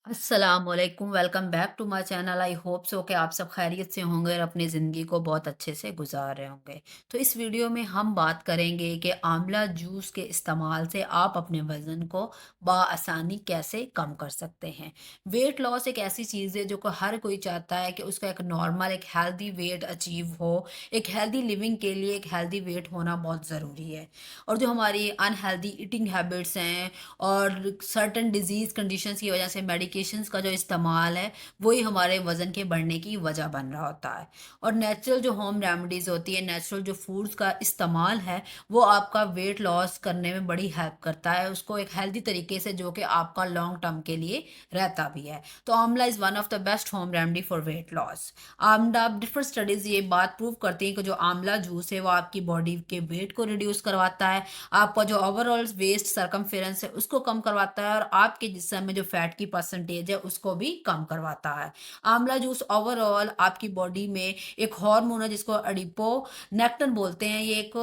अस्सलामुअलैकुम, welcome back to my channel. I hope so कि आप सब खैरियत से होंगे और अपनी ज़िंदगी को बहुत अच्छे से गुजार रहे होंगे। तो इस वीडियो में हम बात करेंगे कि आंवला जूस के इस्तेमाल से आप अपने वज़न को बआसानी कैसे कम कर सकते हैं। वेट लॉस एक ऐसी चीज़ है जो को हर कोई चाहता है कि उसका एक नॉर्मल एक हेल्दी वेट अचीव हो। एक हेल्दी लिविंग के लिए एक हेल्दी वेट होना बहुत ज़रूरी है। और जो हमारी अनहेल्दी ईटिंग हैबिट्स हैं और सर्टेन डिजीज़ कंडीशंस की वजह से मेडिकेशंस का जो इस्तेमाल है, वही हमारे वज़न के बढ़ने की वजह बन रहा होता है। और नेचुरल जो होम रेमेडीज़ होती है, नेचुरल जो फूड्स का इस्तेमाल है, वो आपका वेट लॉस करने में बड़ी हेल्प करता है, उसको एक हेल्दी तरीके से जो कि आपका लॉन्ग टर्म के लिए रहता भी है। तो आंवला is one of the best home remedy for weight loss. आंवला डिफरेंट स्टडीज़ ये बात प्रूव करती हैं कि जो आंवला जूस है, वो आपकी बॉडी के वेट को रिड्यूस करवाता है, आपका जो ओवरऑल वेस्ट सरकमफेरेंस है उसको कम करवाता है और आपके जिस्म में जो फैट की परसेंटेज है उसको भी कम करवाता है। आंवला जूस ओवरऑल आपकी बॉडी में एक हार्मोन है जिसको एडिपोनेक्टिन बोलते हैं। ये एक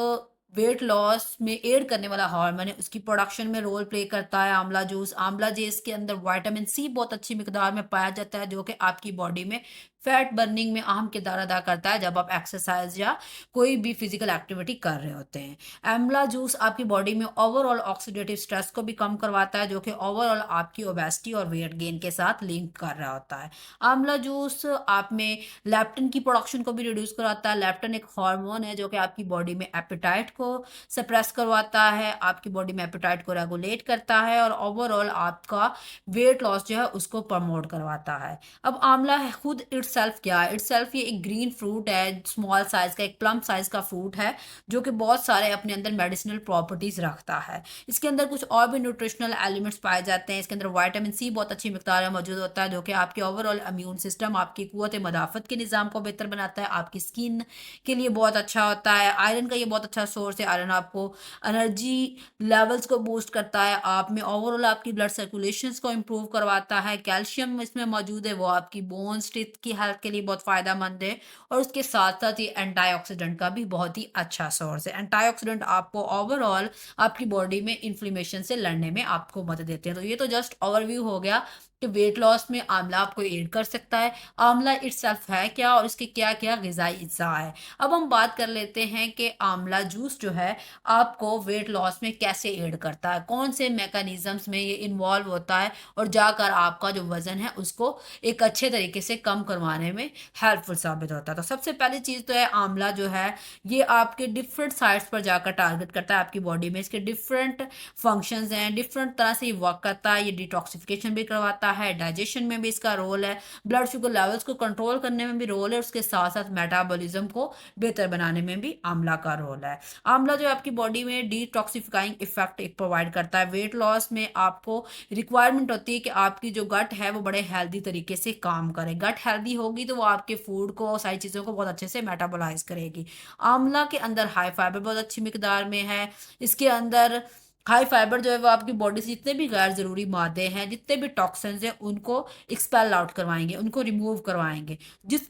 वेट लॉस में एड करने वाला हार्मोन है, उसकी प्रोडक्शन में रोल प्ले करता है आंवला जूस। आंवला जूस के अंदर विटामिन सी बहुत अच्छी मिकदार में पाया जाता है जो कि आपकी बॉडी में फैट बर्निंग में अहम किरदार अदा करता है जब आप एक्सरसाइज या कोई भी फिजिकल एक्टिविटी कर रहे होते हैं। आंवला जूस आपकी बॉडी में ओवरऑल ऑक्सीडेटिव स्ट्रेस को भी कम करवाता है जो कि ओवरऑल आपकी ओबेसिटी और वेट गेन के साथ लिंक कर रहा होता है। आंवला जूस आप में लेप्टिन की प्रोडक्शन को भी रिड्यूस करवाता है। लेप्टिन एक हार्मोन है जो कि आपकी बॉडी में एपेटाइट को सप्रेस करवाता है, आपकी बॉडी में एपेटाइट को रेगुलेट करता है और ओवरऑल आपका वेट लॉस जो है उसको प्रमोट करवाता है। अब आंवला है खुद इटसेल्फ क्या है? इटसेल्फ ये एक ग्रीन फ्रूट है, स्मॉल साइज का एक प्लम साइज का फ्रूट है जो कि बहुत सारे अपने अंदर मेडिसिनल प्रॉपर्टीज रखता है। इसके अंदर कुछ और भी न्यूट्रिशनल एलिमेंट्स पाए जाते हैं। इसके अंदर विटामिन सी बहुत अच्छी मिकदार में मौजूद होता है जो कि आपके ओवरऑल इम्यून सिस्टम, आपकी कुव्वत मदाफत के निज़ाम को बेहतर बनाता है, आपकी स्किन के लिए बहुत अच्छा होता है। आयरन का ये बहुत अच्छा सोर्स है। आयरन आपको एनर्जी लेवल्स को बूस्ट करता है, आप में ओवरऑल आपकी ब्लड सर्कुलेशंस को इम्प्रूव करवाता है। कैल्शियम इसमें मौजूद है, वो आपकी बोन्स टीथ की हेल्थ के लिए बहुत फ़ायदेमंद है। और उसके साथ-साथ ये एंटीऑक्सीडेंट का भी बहुत ही अच्छा सोर्स है। एंटीऑक्सीडेंट आपको ओवरऑल आपकी बॉडी में इन्फ्लेमेशन से लड़ने में आपको मदद देते हैं। तो ये तो जस्ट ओवरव्यू हो गया कि वेट लॉस में आंवला आपको एड कर सकता है। आंवला इटसेल्फ है क्या और इसके क्या-क्या ग़िज़ाई अज्जा है। अब हम बात कर लेते हैं कि आंवला जूस जो है आपको वेट लॉस में कैसे एड करता है, कौन से मैकेनिज़्म्स में ये इन्वॉल्व होता है और जाकर आपका जो वज़न है उसको एक अच्छे तरीके से कम करवाने में हेल्पफुल साबित होता है। तो सबसे पहली चीज़ तो है आंवला जो है ये आपके डिफरेंट साइट्स पर जाकर टारगेट करता है आपकी बॉडी में। इसके डिफरेंट फंक्शंस हैं, डिफरेंट तरह से ये वर्क करता है। ये डिटॉक्सिफिकेशन भी करवाता है, डाइजेशन में भी इसका रोल है, ब्लड शुगर लेवल्स को कंट्रोल करने में भी रोल है, उसके साथ-साथ मेटाबॉलिज्म को बेहतर बनाने में भी आंवला का रोल है। आंवला जो है आपकी बॉडी में डिटॉक्सिफाइंग इफेक्ट एक प्रोवाइड करता है। वेट लॉस में आपको रिक्वायरमेंट होती है कि आपकी जो गट है वो बड़े हेल्दी तरीके से काम करे। गट हेल्दी होगी तो वो आपके फूड को, सारी चीज़ों को बहुत अच्छे से मेटाबोलाइज़ करेगी। आंवला के अंदर हाई फाइबर बहुत अच्छी मिकदार में है। इसके अंदर हाई फाइबर जो है वो आपकी बॉडी से जितने भी गैर ज़रूरी मादे हैं, जितने भी टॉक्सिन्स हैं उनको एक्सपेल आउट करवाएँगे, उनको रिमूव करवाएँगे।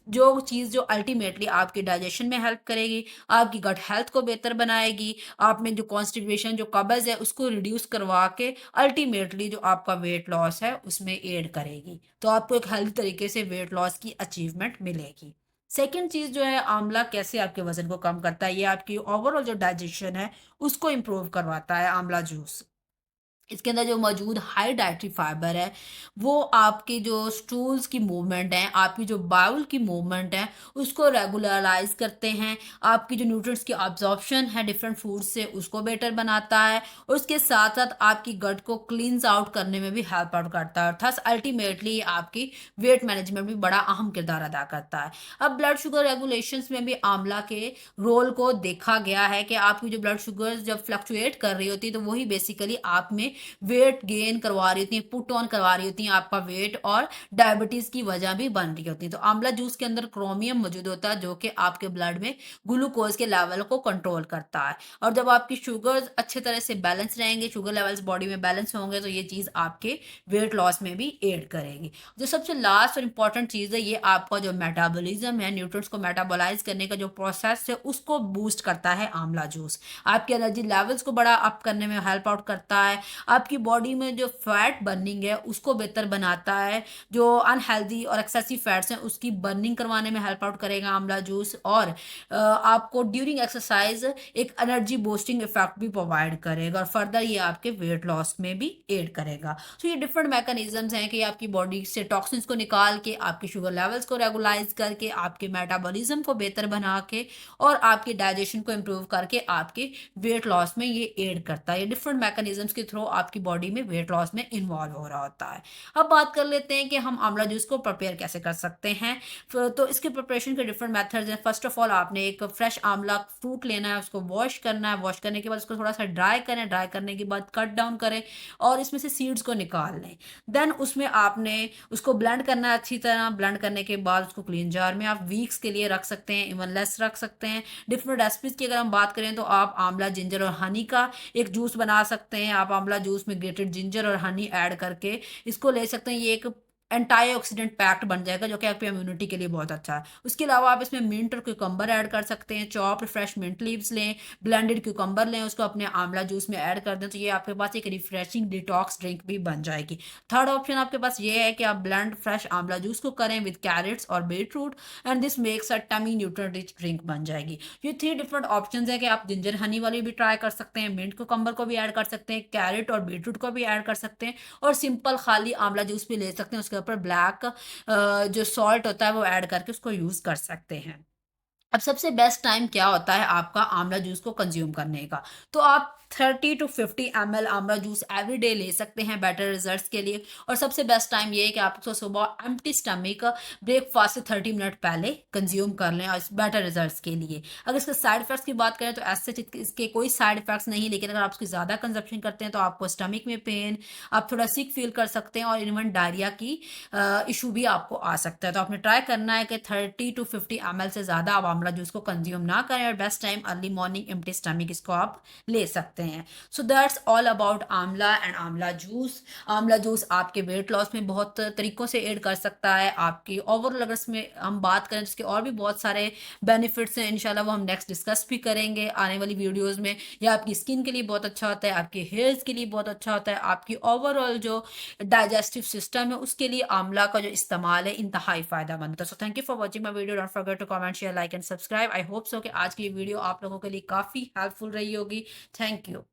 जो चीज़ जो अल्टीमेटली आपके डाइजेशन में हेल्प करेगी, आपकी गट हेल्थ को बेहतर बनाएगी, आप में जो कॉन्स्टिपेशन, जो कब्ज़ है उसको रिड्यूस करवा के अल्टीमेटली जो आपका वेट लॉस है उसमें एड करेगी। तो आपको एक हेल्दी तरीके से वेट लॉस की अचीवमेंट मिलेगी। सेकंड चीज़ जो है आंवला कैसे आपके वज़न को कम करता है, ये आपकी ओवरऑल जो डाइजेशन है उसको इम्प्रूव करवाता है आंवला जूस। इसके अंदर जो मौजूद हाई डाइटरी फाइबर है, वो आपकी जो स्टूल्स की मूवमेंट है, आपकी जो बाउल की मूवमेंट है, उसको रेगुलराइज़ करते हैं। आपकी जो न्यूट्रिएंट्स की अब्ज़ॉर्प्शन है डिफरेंट फूड से, उसको बेटर बनाता है और उसके साथ-साथ आपकी गट को क्लींस आउट करने में भी हेल्प आउट करता है और थस अल्टीमेटली आपकी वेट मैनेजमेंट में बड़ा अहम किरदार अदा करता है। अब ब्लड शुगर रेगुलेशंस में भी आंवला के रोल को देखा गया है कि आपकी जो ब्लड शुगर्स जब फ्लक्चुएट कर रही होती है, तो वही बेसिकली आप में वेट गेन करवा रही होती हैं, पुट ऑन करवा रही होती हैं आपका वेट और डायबिटीज़ की वजह भी बन रही होती है। तो आंवला जूस के अंदर क्रोमियम मौजूद होता है जो कि आपके ब्लड में ग्लूकोज़ के लेवल को कंट्रोल करता है और जब आपकी शुगर्स अच्छे तरह से बैलेंस रहेंगे, शुगर लेवल्स बॉडी में बैलेंस होंगे, तो ये चीज़ आपके वेट लॉस में भी एड करेगी। जो सबसे लास्ट और इम्पोर्टेंट चीज़ है, ये आपका जो मेटाबॉलिज्म है, न्यूट्रिएंट्स को मेटाबोलाइज़ करने का जो प्रोसेस है, उसको बूस्ट करता है आंवला जूस। आपके एनर्जी लेवल्स को बड़ा अप करने में हेल्प आउट करता है, आपकी बॉडी में जो फैट बर्निंग है उसको बेहतर बनाता है, जो अनहेल्दी और एक्सेसिव फैट्स हैं उसकी बर्निंग करवाने में हेल्प आउट करेगा आंवला जूस, और आपको ड्यूरिंग एक्सरसाइज एक एनर्जी बूस्टिंग इफेक्ट भी प्रोवाइड करेगा, और फर्दर ये आपके वेट लॉस में भी एड करेगा। तो ये डिफरेंट मैकेनिज्म्स हैं कि आपकी बॉडी से टॉक्सिन्स को निकाल के, आपके शुगर लेवल्स को रेगुलाइज करके, आपके मेटाबॉलिज्म को बेहतर बना के, और आपकी डाइजेशन को इम्प्रूव करके आपके वेट लॉस में ये एड करता है। ये डिफरेंट मैकेनिज्म्स के थ्रू आपकी बॉडी में वेट लॉस में इन्वॉल्व हो रहा होता है। अब बात कर लेते हैं कि हम आंवला जूस को प्रिपेयर कैसे कर सकते हैं। तो इसके प्रिपरेशन के डिफरेंट मेथड्स हैं। फर्स्ट ऑफ ऑल आपने एक फ्रेश आंवला फ्रूट लेना है, उसको वॉश करना है, वॉश करने के बाद उसको थोड़ा सा ड्राई करें, ड्राई करने के बाद कट डाउन करें और इसमें से सीड्स को निकाल लें। देन उसमें आपने उसको ब्लेंड करना है अच्छी तरह। ब्लेंड करने के बाद उसको क्लीन जार में आप वीक्स के लिए रख सकते हैं, इवन लेस रख सकते हैं। डिफरेंट रेसिपीज की अगर हम बात करें तो आप आंवला, जिंजर और हनी का एक जूस बना सकते हैं। आप आंवला जूस में ग्रेटेड जिंजर और हनी ऐड करके इसको ले सकते हैं। ये एक एंटी ऑक्सीडेंट पैक्ड बन जाएगा जो कि आपकी इम्यूनिटी के लिए बहुत अच्छा है। उसके अलावा आप इसमें मिंट और क्यूकम्बर ऐड कर सकते हैं। चॉप्ड फ्रेश मिंट लीव्स लें, ब्लेंडेड क्यूकम्बर लें, उसको अपने आंवला जूस में ऐड कर दें, तो ये आपके पास एक रिफ्रेशिंग डिटॉक्स ड्रिंक भी बन जाएगी। थर्ड ऑप्शन आपके पास ये है कि आप ब्लेंड फ्रेश आंवला जूस को करें विद कैरेट्स और beetroot, and this makes a tummy nutrient rich drink बन जाएगी। ये थ्री डिफरेंट ऑप्शंस है कि आप जिंजर हनी वाली भी ट्राई कर सकते हैं, मिंट क्यूकम्बर को भी ऐड कर सकते हैं, कैरेट और बीट रूट को भी ऐड कर सकते हैं, और सिंपल खाली आंवला जूस भी ले सकते हैं। उसके ऊपर ब्लैक जो सॉल्ट होता है वो ऐड करके उसको यूज़ कर सकते हैं। अब सबसे बेस्ट टाइम क्या होता है आपका आंवला जूस को कंज्यूम करने का? तो आप 30 टू 50 ml आंवला जूस एवरी डे ले सकते हैं बेटर रिजल्ट्स के लिए। और सबसे बेस्ट टाइम ये है कि आप उसको सुबह एम्प्टी स्टमक ब्रेकफास्ट से 30 मिनट पहले कंज्यूम कर लें और इस बेटर रिजल्ट्स के लिए। अगर इसके साइड इफेक्ट्स की बात करें तो ऐसे इसके कोई साइड इफेक्ट्स नहीं, लेकिन अगर आप उसकी ज़्यादा कंजप्शन करते हैं तो आपको स्टमक में पेन, आप थोड़ा सिक फील कर सकते हैं, और इवन डायरिया की इशू भी आपको आ सकता है। तो आपने ट्राई करना है कि 30 टू 50 ml से ज़्यादा आप आंवला जूस को कंज्यूम ना करें, और best time early morning empty stomach इसको आप ले सकते हैं। सो दैट्स ऑल अबाउट आंवला एंड आंवला जूस। आंवला जूस आपके वेट लॉस में बहुत तरीकों से एड कर सकता है। आपकी ओवरऑल अगर इसमें हम बात करें तो इसके और भी बहुत सारे बेनिफिट्स हैं, इंशाल्लाह वो हम नेक्स्ट डिस्कस भी करेंगे आने वाली वीडियोस में। यह आपकी स्किन के लिए बहुत अच्छा होता है, आपके हेयर्स के लिए बहुत अच्छा होता है, आपकी ओवरऑल जो डाइजेस्टिव सिस्टम है उसके लिए आंवला का जो इस्तेमाल है इंतहाई फ़ायदेमंद है। So thank you for watching my video. Don't forget to comment, share, like and subscribe. I hope so कि आज की ये वीडियो आप लोगों के लिए काफ़ी हेल्पफुल रही होगी। Thank you.